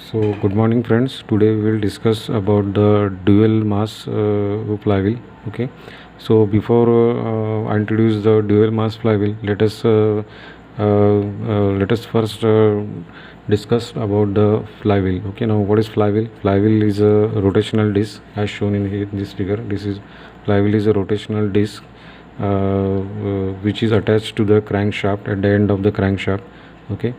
So good morning friends. Today we will discuss about the dual mass flywheel. Okay. So before I introduce the dual mass flywheel, let us first discuss about the flywheel. Okay. Now what is flywheel? Flywheel is a rotational disc as shown in here in this figure. This is flywheel is a rotational disc which is attached to the crankshaft at the end of the crankshaft. Okay.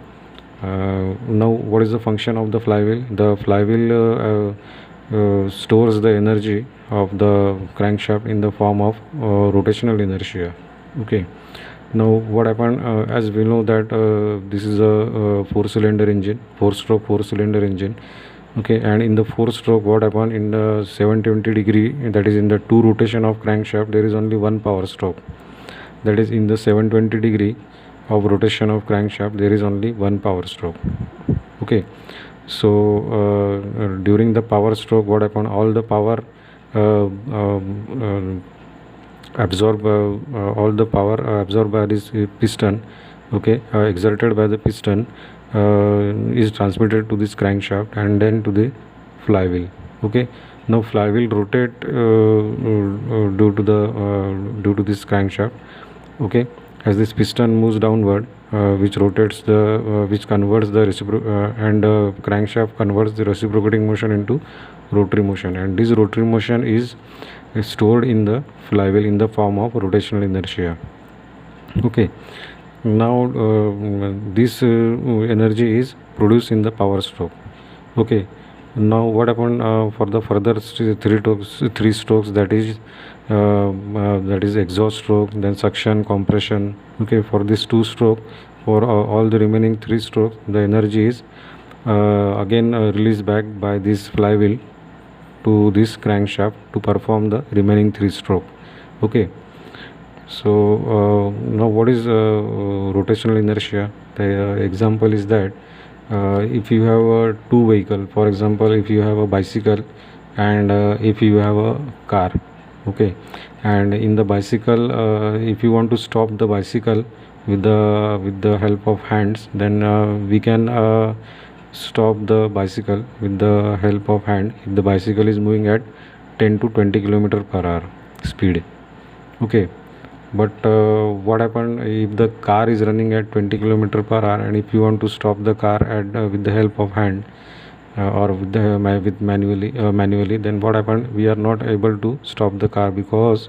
Now what is the function of the flywheel? The flywheel stores the energy of the crankshaft in the form of rotational inertia. Okay. Now what happened, as we know that this is a four-cylinder engine, four-stroke four-cylinder engine. Okay, and in the four-stroke, what happened in the 720 degree, that is in the two rotation of crankshaft, there is only one power stroke. That is in the 720 degree of rotation of crankshaft, there is only one power stroke. Okay, so during the power stroke, what happened, all the power absorbed by this piston, okay, exerted by the piston, is transmitted to this crankshaft and then to the flywheel. Okay, now flywheel rotate due to this crankshaft. Okay, as this piston moves downward, which converts the crankshaft converts the reciprocating motion into rotary motion, and this rotary motion is stored in the flywheel in the form of rotational inertia. Okay, now this energy is produced in the power stroke. Okay, now what happened for the further three strokes, that is exhaust stroke, then suction, compression. Okay, for this two stroke, for all the remaining three strokes, the energy is again released back by this flywheel to this crankshaft to perform the remaining three stroke. Okay, so now what is rotational inertia? The example is that if you have a two vehicle, for example, if you have a bicycle and if you have a car. Okay, and in the bicycle, if you want to stop the bicycle with the help of hands, then we can stop the bicycle with the help of hand if the bicycle is moving at 10 to 20 km/h speed. Okay, but what happened if the car is running at 20 km/h, and if you want to stop the car with the help of hand or with manually, then what happened, we are not able to stop the car because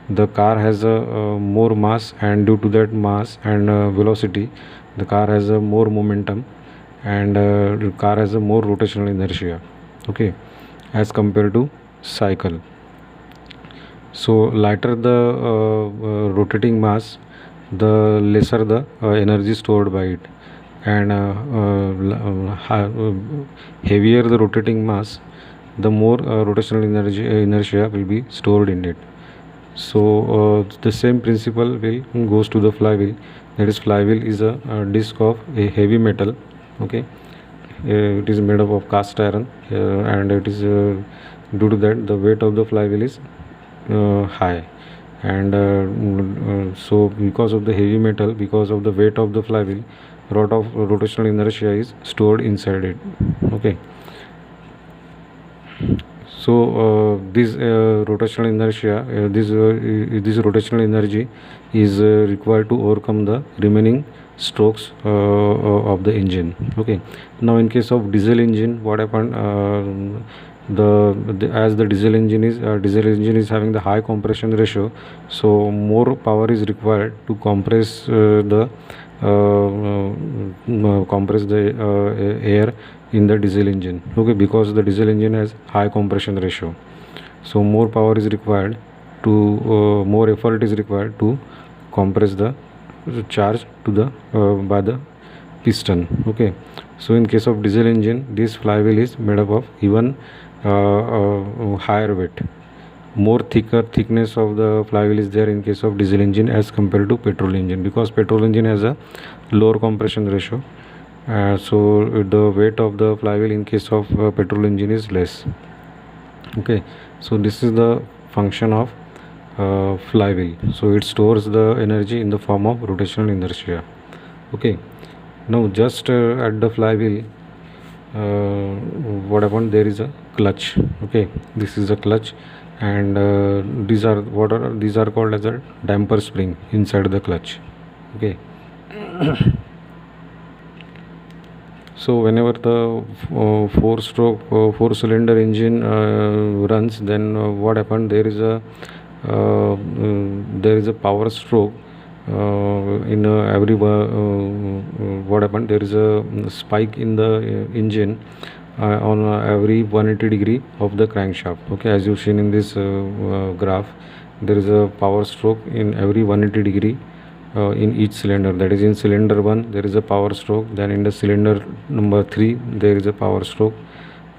the car has a more mass, and due to that mass and velocity, the car has a more momentum, and the car has a more rotational inertia. Okay, as compared to cycle. So lighter the rotating mass, the lesser the energy stored by it, and heavier the rotating mass, the more rotational inertia will be stored in it. So the same principle will goes to the flywheel. That is, flywheel is a disc of a heavy metal. Okay, it is made up of cast iron, and it is due to that the weight of the flywheel is high, and so because of the heavy metal, because of the weight of the flywheel, lot of rotational inertia is stored inside it. Okay, so this rotational inertia, this rotational energy is required to overcome the remaining strokes of the engine. Okay, now in case of diesel engine, what happened, as the diesel engine is having the high compression ratio, so more power is required to compress the air in the diesel engine. Okay, because the diesel engine has high compression ratio, so more power is required to more effort is required to compress the charge to the by the piston. Okay, so in case of diesel engine, this flywheel is made up of even higher weight, more thickness of the flywheel is there in case of diesel engine as compared to petrol engine, because petrol engine has a lower compression ratio. So the weight of the flywheel in case of petrol engine is less. Okay, so this is the function of flywheel. So it stores the energy in the form of rotational inertia. Okay, now just at the flywheel, what happened, there is a clutch. Okay, this is a clutch, and these are called as a damper spring inside the clutch. Okay. So whenever the four cylinder engine runs, then what happened, there is a power stroke in every what happened, there is a spike in the engine on every 180 degree of the crankshaft. Okay, as you've seen in this graph, there is a power stroke in every 180 degree in each cylinder. That is, in cylinder 1 there is a power stroke, then in the cylinder number 3 there is a power stroke,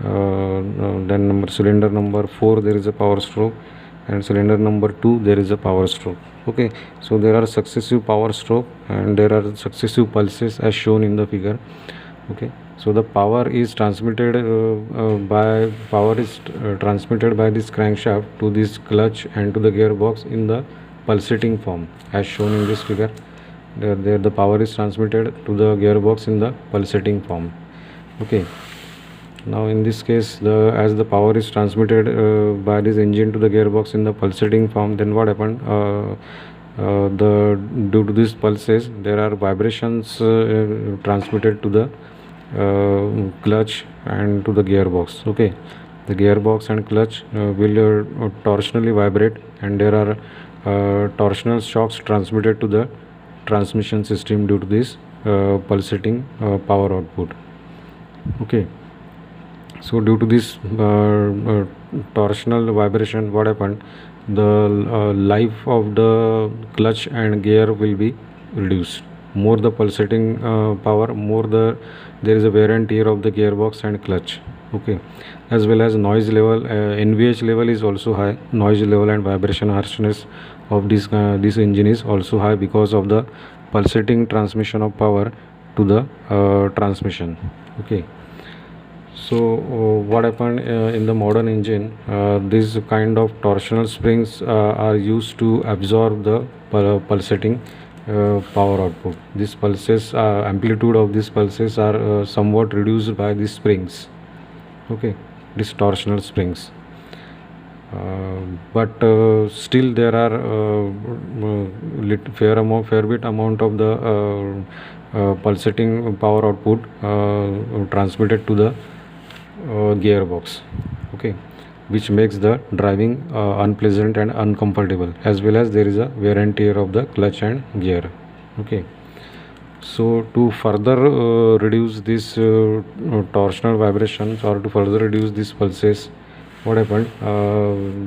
then cylinder number 4 there is a power stroke, and cylinder number 2 there is a power stroke. Okay, so there are successive power stroke and there are successive pulses as shown in the figure. Okay, so the power is transmitted transmitted by this crankshaft to this clutch and to the gearbox in the pulsating form as shown in this figure. There the power is transmitted to the gearbox in the pulsating form. Okay, now in this case, as the power is transmitted by this engine to the gearbox in the pulsating form, then what happened, due to these pulses there are vibrations transmitted to the clutch and to the gearbox. Okay, the gearbox and clutch will torsionally vibrate, and there are torsional shocks transmitted to the transmission system due to this pulsating power output. Okay, so due to this torsional vibration, what happened, the life of the clutch and gear will be reduced. More the pulsating power, more there is a wear and tear of the gearbox and clutch. Okay, as well as noise level, NVH level is also high. Noise level and vibration harshness of this engine is also high because of the pulsating transmission of power to the transmission. Okay, so what happened in the modern engine, this kind of torsional springs are used to absorb the pulsating power output. These pulses, amplitude of these pulses are somewhat reduced by these springs. Okay, these torsional springs. But still there are fair bit amount of the pulsating power output transmitted to the gearbox. Okay, which makes the driving unpleasant and uncomfortable, as well as there is a wear and tear of the clutch and gear. Okay, so to further reduce this torsional vibrations, or to further reduce these pulses, what happened,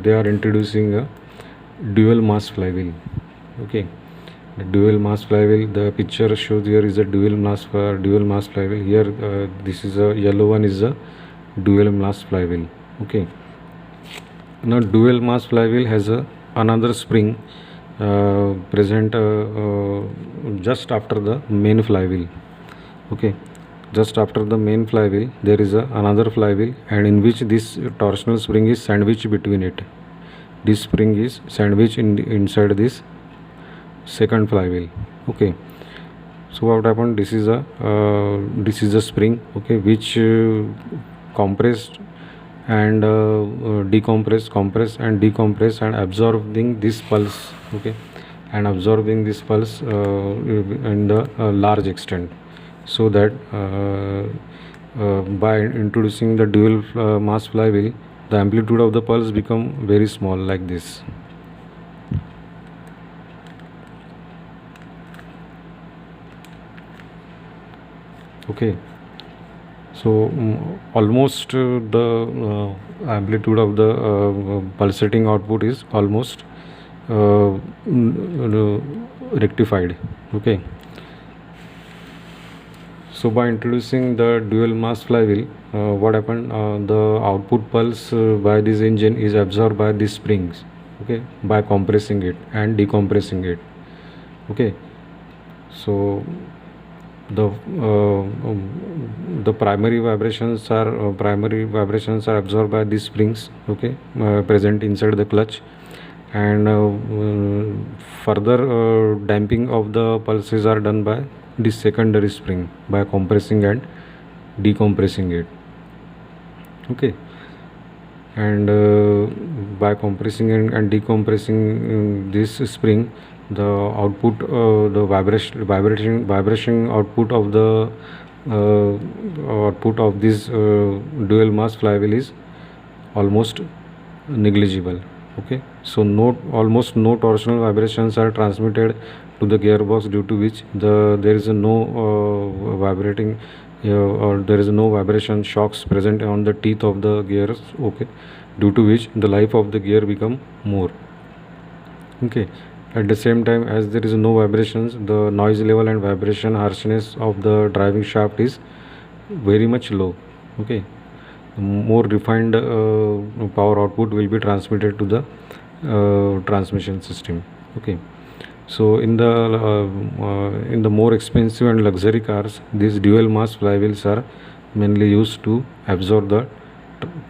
they are introducing a dual mass flywheel. Okay, the dual mass flywheel, the picture shows here is a dual mass flywheel. Here this is a yellow one is a dual mass flywheel. Okay, now dual mass flywheel has another spring present just after the main flywheel. Okay, just after the main flywheel there is another flywheel, and in which this torsional spring is sandwiched between it. This spring is sandwiched inside this second flywheel. Okay, so what happened, this is a spring, okay, which compressed and compress and decompress and absorbing this pulse. Okay, and absorbing this pulse in the large extent, so that by introducing the dual mass flywheel, the amplitude of the pulse become very small, like this. Okay, so almost the amplitude of the pulsating output is almost rectified. Okay, so by introducing the dual mass flywheel, what happened, the output pulse by this engine is absorbed by these springs. Okay, by compressing it and decompressing it. Okay, so the primary vibrations are absorbed by these springs. Okay, present inside the clutch, and further damping of the pulses are done by this secondary spring by compressing and decompressing it. Okay, and by compressing and decompressing this spring, the output, the vibration output of the output of this dual mass flywheel is almost negligible. Okay, so almost no torsional vibrations are transmitted to the gearbox, due to which there is no vibrating or there is no vibration shocks present on the teeth of the gears. Okay, due to which the life of the gear become more. Okay, at the same time, as there is no vibrations, the noise level and vibration harshness of the driving shaft is very much low. Okay, more refined power output will be transmitted to the transmission system. Okay, so in the more expensive and luxury cars, these dual mass flywheels are mainly used to absorb the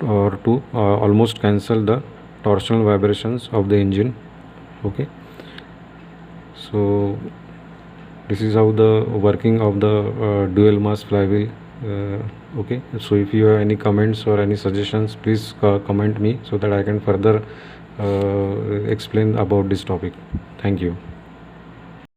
or to almost cancel the torsional vibrations of the engine. Okay, so this is how the working of the dual mass flywheel. Okay, so if you have any comments or any suggestions, please comment me so that I can further explain about this topic. Thank you.